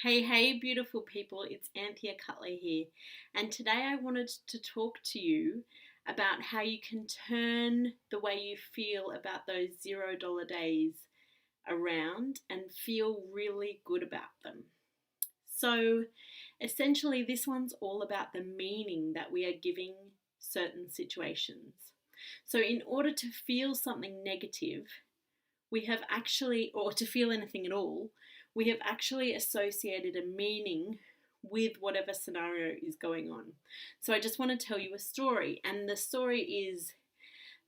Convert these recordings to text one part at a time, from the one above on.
Hey, beautiful people, it's Anthea Cutler here, and today I wanted to talk to you about how you can turn the way you feel about those $0 days around and feel really good about them. So, essentially, this one's all about the meaning that we are giving certain situations. So, in order to feel something negative, we have actually, or to feel anything at all, we have actually associated a meaning with whatever scenario is going on. So I just want to tell you a story, and the story is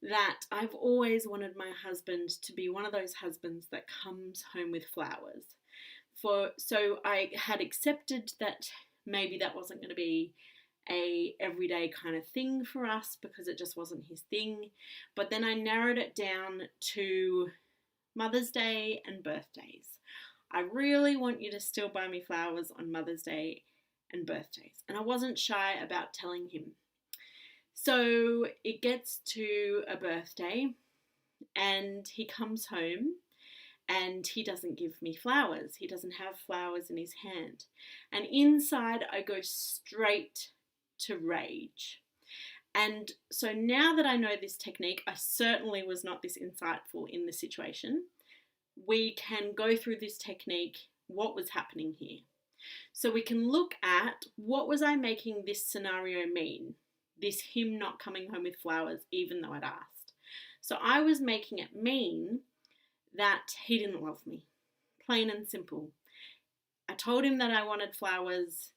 that I've always wanted my husband to be one of those husbands that comes home with flowers. So I had accepted that maybe that wasn't going to be a everyday kind of thing for us because it just wasn't his thing. But then I narrowed it down to Mother's Day and birthdays. I really want you to still buy me flowers on Mother's Day and birthdays. And I wasn't shy about telling him. So it gets to a birthday and he comes home and he doesn't give me flowers. He doesn't have flowers in his hand. And inside I go straight to rage. And so now that I know this technique, I certainly was not this insightful in the situation. We can go through this technique, what was happening here. So we can look at what was I making this scenario mean, this him not coming home with flowers even though I'd asked. So I was making it mean that he didn't love me, plain and simple. I told him that I wanted flowers.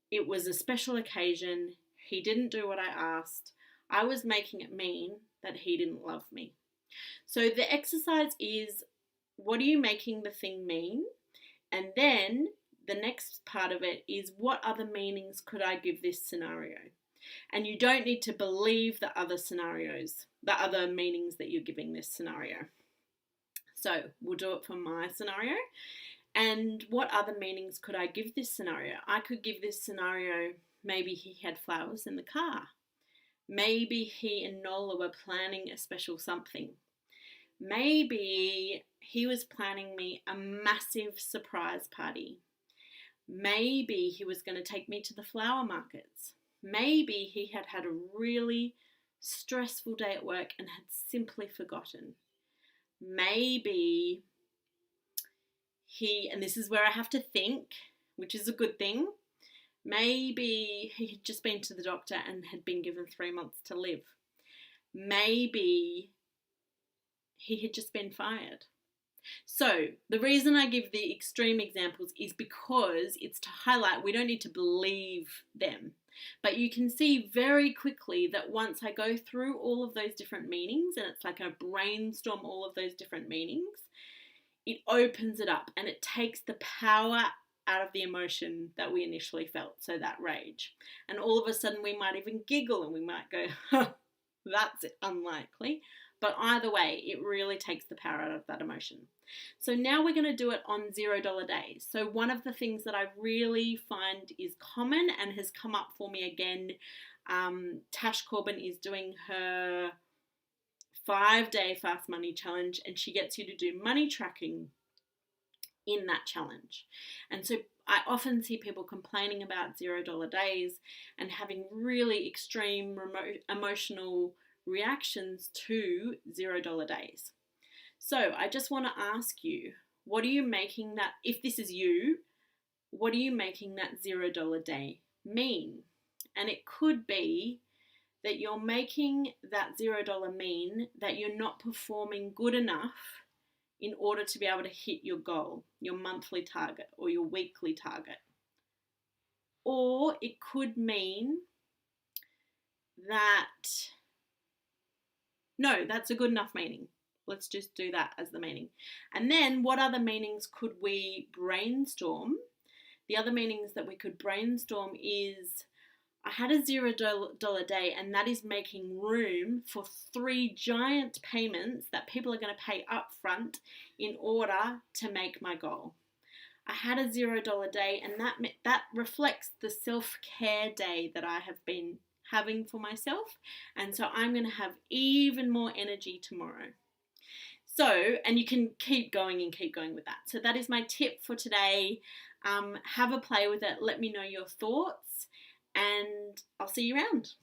It was a special occasion. He didn't do what I asked. I was making it mean that he didn't love me. So the exercise is, what are you making the thing mean? And then the next part of it is, what other meanings could I give this scenario? And you don't need to believe the other scenarios, the other meanings that you're giving this scenario. So we'll do it for my scenario. And what other meanings could I give this scenario? I could give this scenario, maybe he had flowers in the car. Maybe he and Nola were planning a special something. Maybe he was planning me a massive surprise party. Maybe he was going to take me to the flower markets. Maybe he had had a really stressful day at work and had simply forgotten. Maybe and this is where I have to think, which is a good thing, maybe he had just been to the doctor and had been given 3 months to live. Maybe he had just been fired. So the reason I give the extreme examples is because it's to highlight we don't need to believe them. But you can see very quickly that once I go through all of those different meanings, and it's like I brainstorm all of those different meanings, it opens it up and it takes the power out of the emotion that we initially felt, so that rage. And all of a sudden we might even giggle and we might go, that's unlikely. But either way, it really takes the power out of that emotion. So now we're going to do it on $0 days. So one of the things that I really find is common and has come up for me again, Tash Corbin is doing her 5-day fast money challenge, and she gets you to do money tracking in that challenge. And so I often see people complaining about $0 days and having really extreme emotional reactions to $0 days. So I just want to ask you, what are you making that, if this is you, what are you making that $0 day mean? And it could be that you're making that $0 mean that you're not performing good enough in order to be able to hit your goal, your monthly target or your weekly target. Or it could mean that, no, that's a good enough meaning. Let's just do that as the meaning. And then what other meanings could we brainstorm? The other meanings that we could brainstorm is, I had a $0 day, and that is making room for 3 giant payments that people are going to pay up front in order to make my goal. I had a $0 day, and that reflects the self-care day that I have been having for myself, and so I'm going to have even more energy tomorrow. So, and you can keep going with that. So that is my tip for today. Have a play with it. Let me know your thoughts, and I'll see you around.